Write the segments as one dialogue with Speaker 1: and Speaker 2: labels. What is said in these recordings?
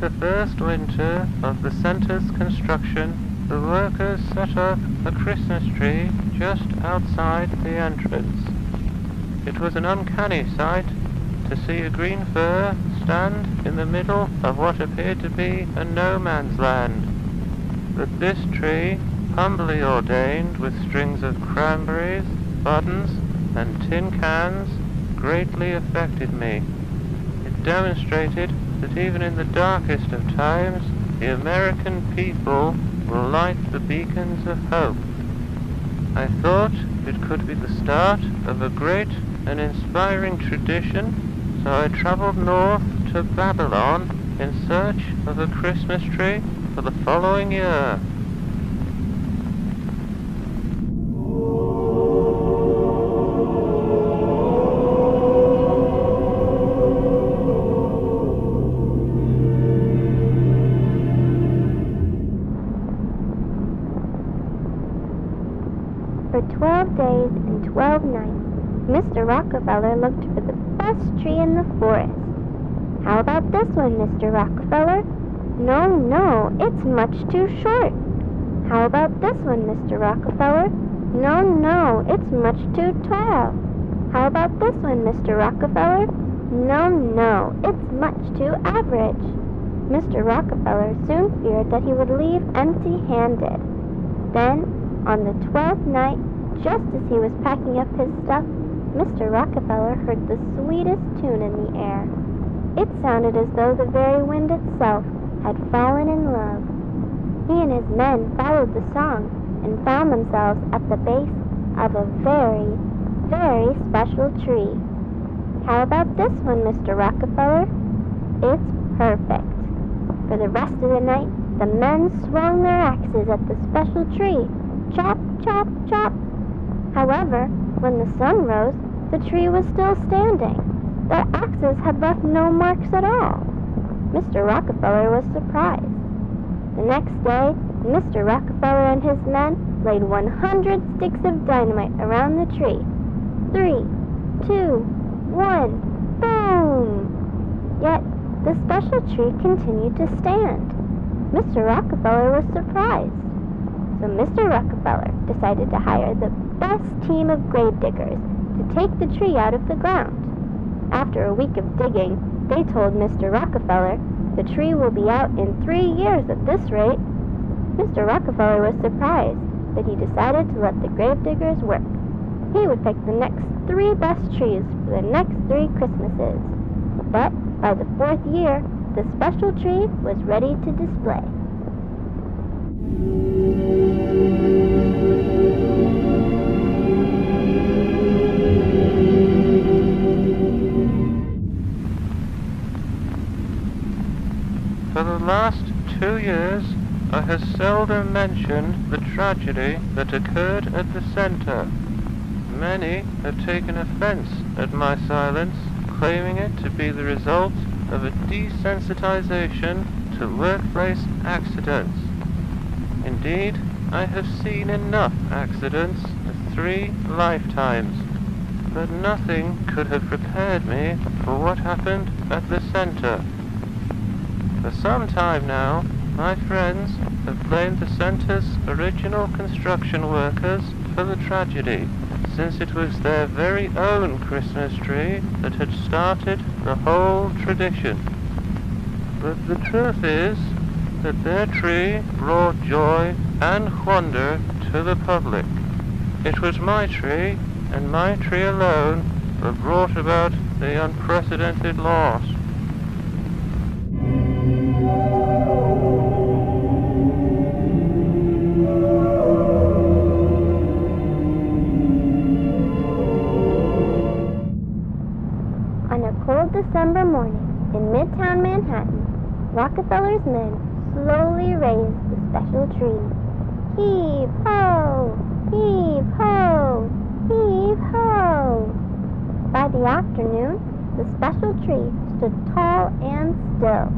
Speaker 1: the first winter of the center's construction, the workers set up a Christmas tree just outside the entrance. It was an uncanny sight to see a green fir stand in the middle of what appeared to be a no-man's land. But this tree, humbly ordained with strings of cranberries, buttons, and tin cans, greatly affected me. It demonstrated that even in the darkest of times, the American people will light the beacons of hope. I thought it could be the start of a great and inspiring tradition, so I traveled north to Babylon in search of a Christmas tree for the following year.
Speaker 2: For 12 days and 12 nights, Mr. Rockefeller looked for the best tree in the forest. How about this one, Mr. Rockefeller? No, it's much too short. How about this one, Mr. Rockefeller? No, it's much too tall. How about this one, Mr. Rockefeller? No, it's much too average. Mr. Rockefeller soon feared that he would leave empty-handed. Then, on the 12th night, just as he was packing up his stuff, Mr. Rockefeller heard the sweetest tune in the air. It sounded as though the very wind itself had fallen in love. He and his men followed the song and found themselves at the base of a very, very special tree. How about this one, Mr. Rockefeller? It's perfect. For the rest of the night, the men swung their axes at the special tree. Chop, chop, chop. However, when the sun rose, the tree was still standing. Their axes had left no marks at all. Mr. Rockefeller was surprised. The next day, Mr. Rockefeller and his men laid 100 sticks of dynamite around the tree. 3, 2, 1, boom! Yet, the special tree continued to stand. Mr. Rockefeller was surprised. So Mr. Rockefeller decided to hire the best team of grave diggers to take the tree out of the ground. After a week of digging, they told Mr. Rockefeller, "The tree will be out in 3 years at this rate." Mr. Rockefeller was surprised, but he decided to let the grave diggers work. He would pick the next 3 best trees for the next 3 Christmases. But by the 4th year, the special tree was ready to display.
Speaker 1: For the last 2 years, I have seldom mentioned the tragedy that occurred at the center. Many have taken offense at my silence, claiming it to be the result of a desensitization to workplace accidents. Indeed, I have seen enough accidents in 3 lifetimes, but nothing could have prepared me for what happened at the center. For some time now, my friends have blamed the center's original construction workers for the tragedy, since it was their very own Christmas tree that had started the whole tradition. But the truth is that their tree brought joy and wonder to the public. It was my tree, and my tree alone, that brought about the unprecedented loss.
Speaker 2: On a cold December morning in Midtown Manhattan, Rockefeller's men slowly raised the special tree. Heave ho! Heave ho! Heave ho! By the afternoon, the special tree stood tall and still.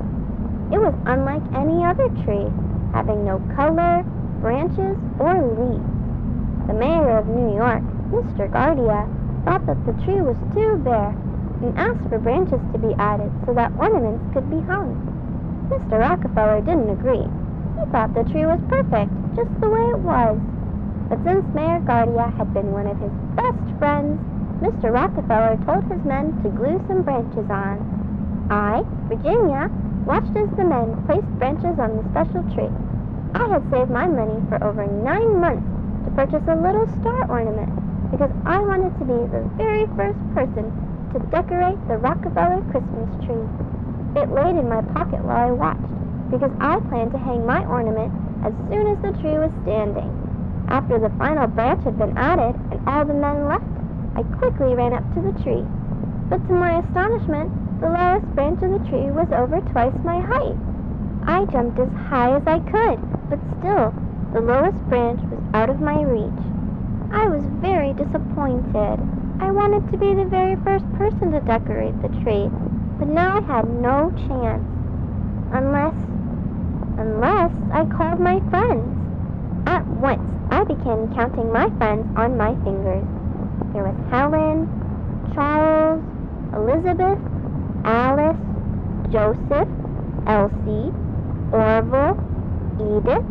Speaker 2: It was unlike any other tree, having no color, branches, or leaves. The mayor of New York, Mr. Guardia, thought that the tree was too bare and asked for branches to be added so that ornaments could be hung. Mr. Rockefeller didn't agree. He thought the tree was perfect, just the way it was. But since Mayor Guardia had been one of his best friends, Mr. Rockefeller told his men to glue some branches on. I, Virginia, watched as the men placed branches on the special tree. I had saved my money for over 9 months to purchase a little star ornament because I wanted to be the very first person to decorate the Rockefeller Christmas tree. It laid in my pocket while I watched because I planned to hang my ornament as soon as the tree was standing. After the final branch had been added and all the men left, I quickly ran up to the tree. But to my astonishment, the lowest branch of the tree was over twice my height. I jumped as high as I could, but still, the lowest branch was out of my reach. I was very disappointed. I wanted to be the very first person to decorate the tree, but now I had no chance. Unless I called my friends. At once, I began counting my friends on my fingers. There was Helen, Charles, Elizabeth, Alice, Joseph, Elsie, Orville, Edith,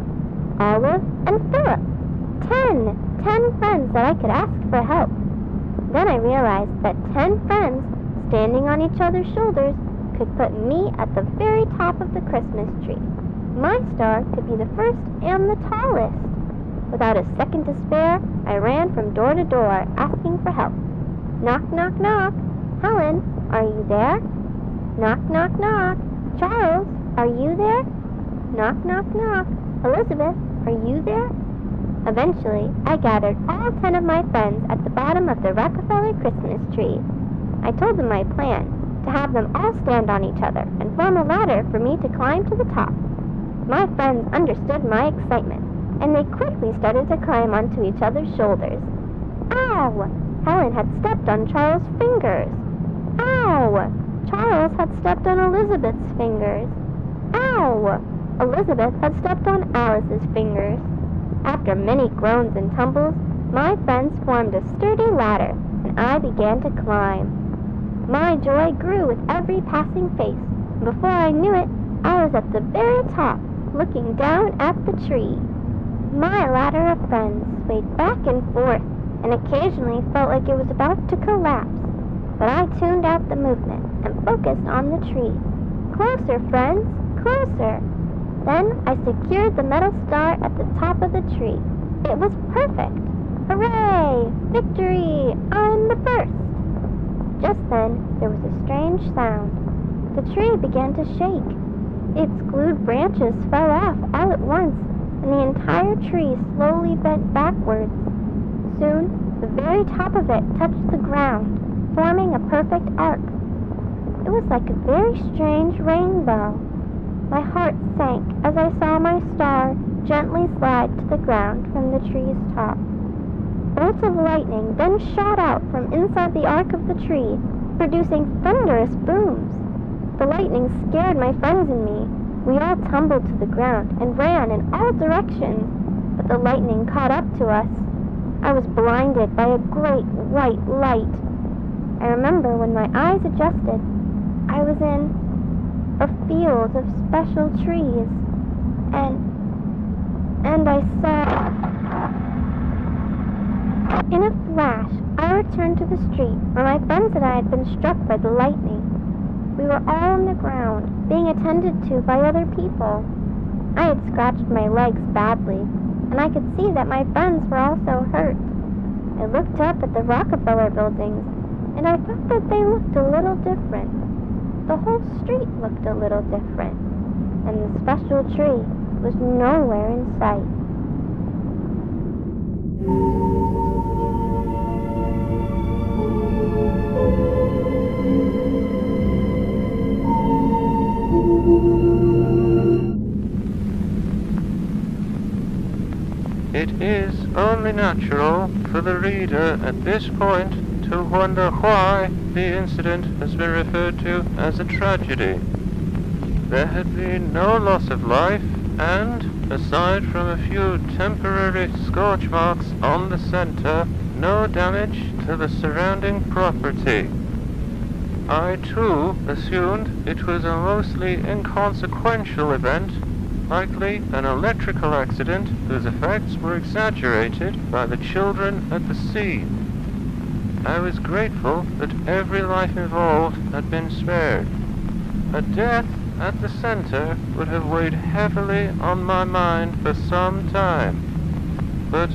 Speaker 2: Olive, and Philip. 10 friends that I could ask for help. Then I realized that 10 friends standing on each other's shoulders could put me at the very top of the Christmas tree. My star could be the first and the tallest. Without a second to spare, I ran from door to door asking for help. Knock, knock, knock. Helen, are you there? Knock, knock, knock. Charles, are you there? Knock, knock, knock. Elizabeth, are you there? Eventually, I gathered all 10 of my friends at the bottom of the Rockefeller Christmas tree. I told them my plan, to have them all stand on each other and form a ladder for me to climb to the top. My friends understood my excitement, and they quickly started to climb onto each other's shoulders. Ow! Helen had stepped on Charles' fingers. Ow! Charles had stepped on Elizabeth's fingers. Ow! Elizabeth had stepped on Alice's fingers. After many groans and tumbles, my friends formed a sturdy ladder, and I began to climb. My joy grew with every passing face, and before I knew it, I was at the very top, looking down at the tree. My ladder of friends swayed back and forth, and occasionally felt like it was about to collapse. But I tuned out the movement and focused on the tree. Closer, friends, closer. Then I secured the metal star at the top of the tree. It was perfect. Hooray! Victory! I'm the first! Just then, there was a strange sound. The tree began to shake. Its glued branches fell off all at once, and the entire tree slowly bent backwards. Soon, the very top of it touched the ground, forming a perfect arc. It was like a very strange rainbow. My heart sank as I saw my star gently slide to the ground from the tree's top. Bolts of lightning then shot out from inside the arc of the tree, producing thunderous booms. The lightning scared my friends and me. We all tumbled to the ground and ran in all directions, but the lightning caught up to us. I was blinded by a great white light. I remember when my eyes adjusted, I was in a field of special trees, and I saw... In a flash, I returned to the street where my friends and I had been struck by the lightning. We were all on the ground, being attended to by other people. I had scratched my legs badly, and I could see that my friends were also hurt. I looked up at the Rockefeller buildings, and I thought that they looked a little different. The whole street looked a little different, and the special tree was nowhere in sight.
Speaker 1: It is only natural for the reader at this point to wonder why the incident has been referred to as a tragedy. There had been no loss of life, and, aside from a few temporary scorch marks on the center, no damage to the surrounding property. I too assumed it was a mostly inconsequential event, likely an electrical accident whose effects were exaggerated by the children at the scene. I was grateful that every life involved had been spared. A death at the center would have weighed heavily on my mind for some time, but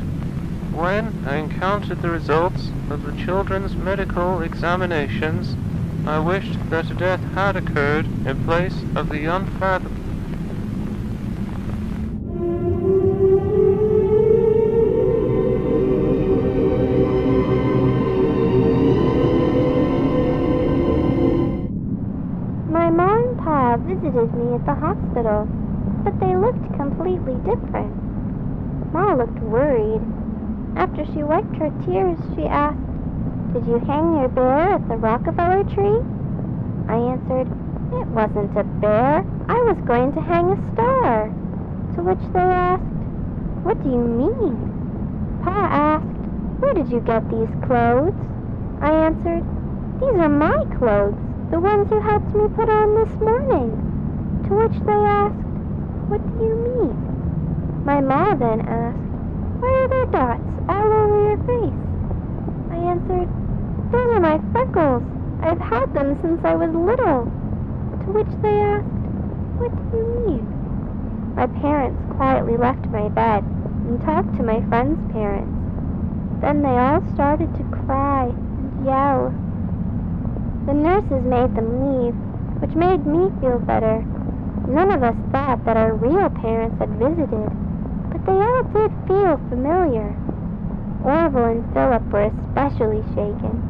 Speaker 1: when I encountered the results of the children's medical examinations, I wished that a death had occurred in place of the unfathomable.
Speaker 2: My mom and Pa visited me at the hospital, but they looked completely different. Ma looked worried. After she wiped her tears, she asked, "Did you hang your bear at the Rockefeller tree?" I answered, "It wasn't a bear. I was going to hang a star." To which they asked, "What do you mean?" Pa asked, "Where did you get these clothes?" I answered, "These are my clothes, the ones you helped me put on this morning." To which they asked, "What do you mean?" My ma then asked, "Why are there dots all over your face?" I answered, "Those are my freckles. I've had them since I was little." To which they asked, "What do you mean?" My parents quietly left my bed and talked to my friends' parents. Then they all started to cry and yell. The nurses made them leave, which made me feel better. None of us thought that our real parents had visited, but they all did feel familiar. Orville and Philip were especially shaken.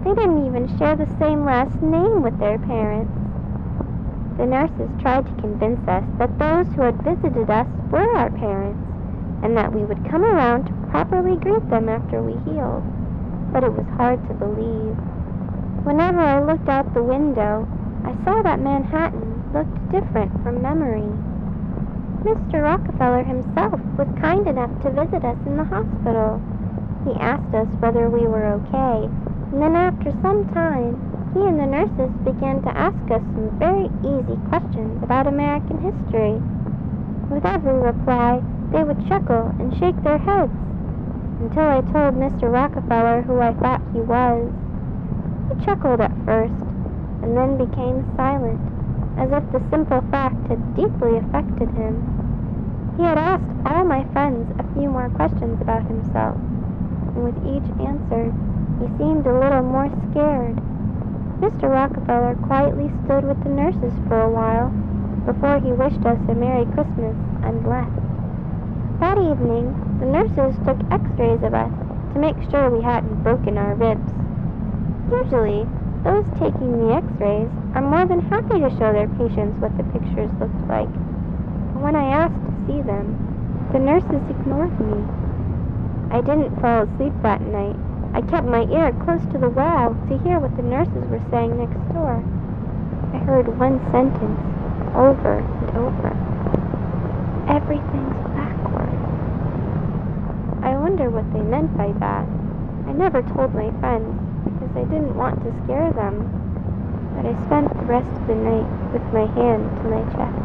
Speaker 2: They didn't even share the same last name with their parents. The nurses tried to convince us that those who had visited us were our parents, and that we would come around to properly greet them after we healed. But it was hard to believe. Whenever I looked out the window, I saw that Manhattan looked different from memory. Mr. Rockefeller himself was kind enough to visit us in the hospital. He asked us whether we were okay, and then after some time, he and the nurses began to ask us some very easy questions about American history. With every reply, they would chuckle and shake their heads, until I told Mr. Rockefeller who I thought he was. He chuckled at first, and then became silent, as if the simple fact had deeply affected him. He had asked all my friends a few more questions about himself, and with each answer, he seemed a little more scared. Mr. Rockefeller quietly stood with the nurses for a while, before he wished us a Merry Christmas and left. That evening, the nurses took x-rays of us to make sure we hadn't broken our ribs. Usually, those taking the x-rays are more than happy to show their patients what the pictures looked like. But when I asked to see them, the nurses ignored me. I didn't fall asleep that night. I kept my ear close to the wall to hear what the nurses were saying next door. I heard one sentence over and over. "Everything's backwards." I wonder what they meant by that. I never told my friends, because I didn't want to scare them. But I spent the rest of the night with my hand to my chest,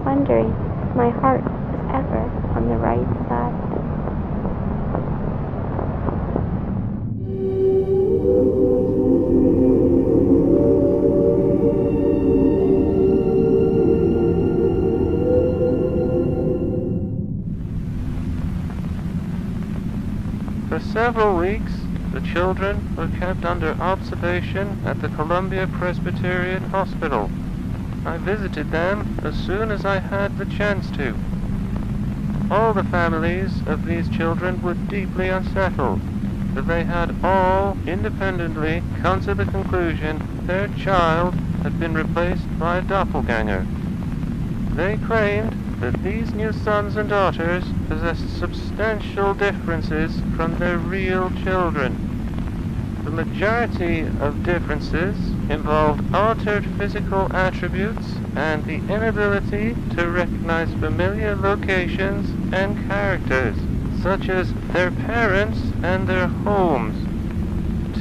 Speaker 2: wondering if my heart was ever on the right side.
Speaker 1: For several weeks, the children were kept under observation at the Columbia Presbyterian Hospital. I visited them as soon as I had the chance to. All the families of these children were deeply unsettled, for they had all independently come to the conclusion their child had been replaced by a doppelganger. They claimed that these new sons and daughters possessed substantial differences from their real children. The majority of differences involved altered physical attributes and the inability to recognize familiar locations and characters, such as their parents and their homes.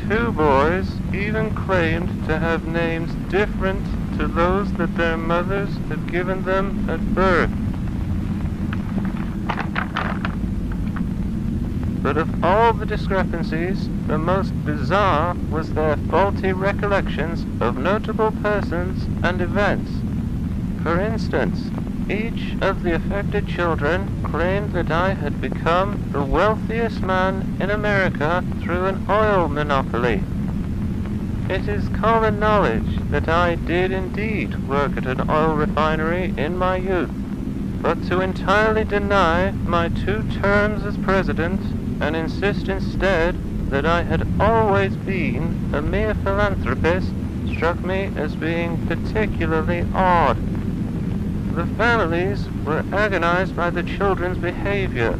Speaker 1: 2 boys even claimed to have names different to those that their mothers had given them at birth. But of all the discrepancies, the most bizarre was their faulty recollections of notable persons and events. For instance, each of the affected children claimed that I had become the wealthiest man in America through an oil monopoly. It is common knowledge that I did indeed work at an oil refinery in my youth, but to entirely deny my 2 terms as president and insist instead that I had always been a mere philanthropist struck me as being particularly odd. The families were agonized by the children's behavior.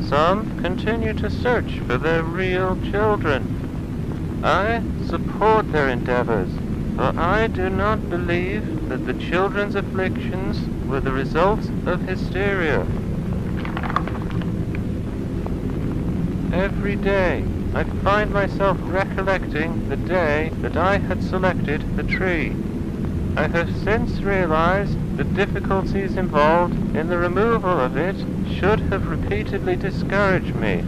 Speaker 1: Some continued to search for their real children. I support their endeavors, for I do not believe that the children's afflictions were the result of hysteria. Every day I find myself recollecting the day that I had selected the tree. I have since realized the difficulties involved in the removal of it should have repeatedly discouraged me.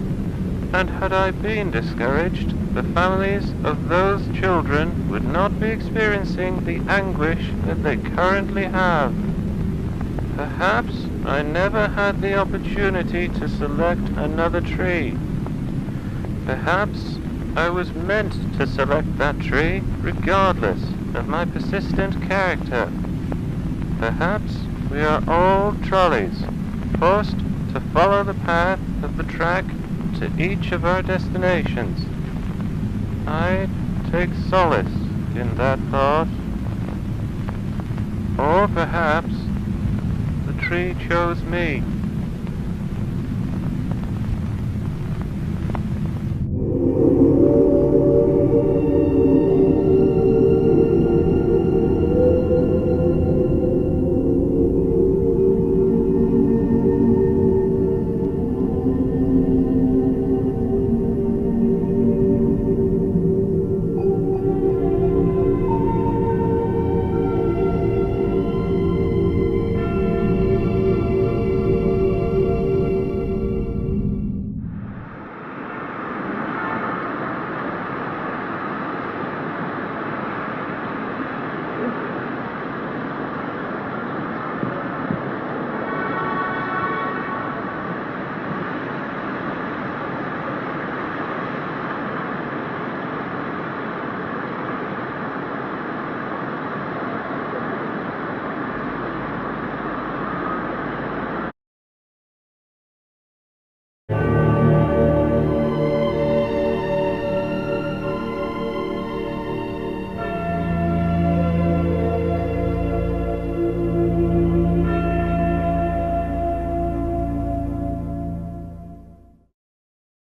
Speaker 1: And had I been discouraged, the families of those children would not be experiencing the anguish that they currently have. Perhaps I never had the opportunity to select another tree. Perhaps I was meant to select that tree regardless of my persistent character. Perhaps we are all trolleys, forced to follow the path of the track to each of our destinations. I take solace in that thought. Or perhaps the tree chose me.